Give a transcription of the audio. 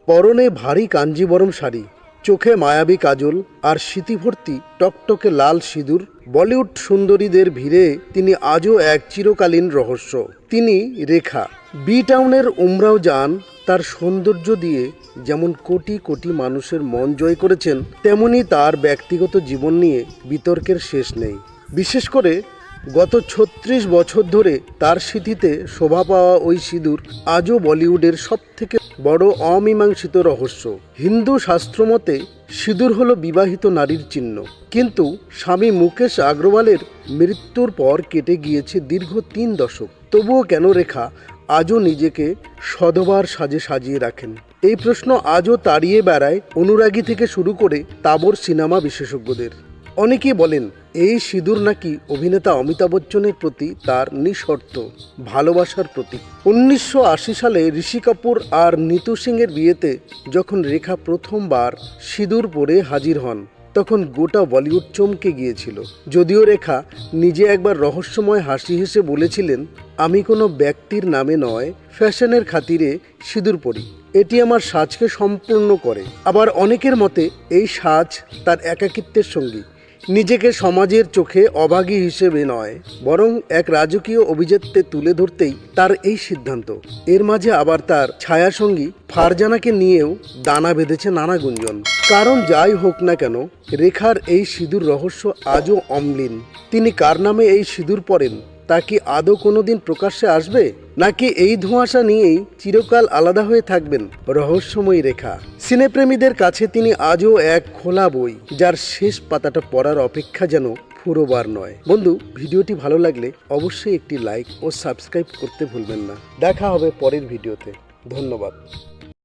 পরনে ভারী কাঞ্জিবরম শাড়ি, চোখে মায়াবী কাজল আর স্মৃতিভর্তি টকটকে লাল সিঁদুর। বলিউড সুন্দরীদের ভিড়ে তিনি আজও এক চিরকালীন রহস্য। তিনি রেখা। বি টাউনের উমরাও জান তার সৌন্দর্য দিয়ে যেমন কোটি কোটি মানুষের মন জয় করেছেন, তেমনি তার ব্যক্তিগত জীবন নিয়ে বিতর্কের শেষ নেই। বিশেষ করে গত ৩৬ বছর ধরে তার স্মৃতিতে শোভা পাওয়া ওই সিঁদুর আজও বলিউডের সবথেকে বড় অমীমাংসিত রহস্য। হিন্দু শাস্ত্রমতে সিঁদুর হলো বিবাহিত নারীর চিহ্ন, কিন্তু স্বামী মুকেশ আগ্রওয়ালের মৃত্যুর পর কেটে গিয়েছে দীর্ঘ ৩ দশক। তবুও কেন রেখা আজও নিজেকে সধবার সাজে সাজিয়ে রাখেন? এই প্রশ্ন আজও তাড়িয়ে বেড়ায় অনুরাগী থেকে শুরু করে তাবড় সিনেমা বিশেষজ্ঞদের। অনেকেই বলেন এই সিঁদুর নাকি অভিনেতা অমিতাভ বচ্চনের প্রতি তার নিঃশর্ত ভালোবাসার প্রতীক। ১৯৮০ সালে ঋষি কাপুর আর নিতু সিংয়ের বিয়েতে যখন রেখা প্রথমবার সিঁদুর পরে হাজির হন, তখন গোটা বলিউড চমকে গিয়েছিল। যদিও রেখা নিজে একবার রহস্যময় হাসি হেসে বলেছিলেন, আমি কোনো ব্যক্তির নামে নয়, ফ্যাশনের খাতিরে সিঁদুর পরি, এটি আমার সাজকে সম্পূর্ণ করে। আবার অনেকের মতে এই সাজ তার একাকিত্বের সঙ্গী, নিজেকে সমাজের চোখে অভাগী হিসেবে নয়, বরং এক রাজকীয় অভিজাত্যে তুলে ধরতেই তার এই সিদ্ধান্ত। এর মাঝে আবার তার ছায়াসঙ্গী ফারজানাকে নিয়েও দানা বেঁধেছে নানা গুঞ্জন। কারণ যাই হোক না কেন, রেখার এই সিঁদুর রহস্য আজও অম্লিন। তিনি কার নামে এই সিঁদুর পরেন, তা কি আদৌ কোনোদিন প্রকাশ্যে আসবে, নাকি এই ধোঁয়াশা নিয়েই চিরকাল আলাদা হয়ে থাকবেন রহস্যময়ী রেখা? সিনেপ্রেমীদের কাছে তিনি আজও এক খোলা বই, যার শেষ পাতাটা পড়ার অপেক্ষা যেন ফুরোবার নয়। বন্ধু, ভিডিওটি ভালো লাগলে অবশ্যই একটি লাইক ও সাবস্ক্রাইব করতে ভুলবেন না। দেখা হবে পরের ভিডিওতে। ধন্যবাদ।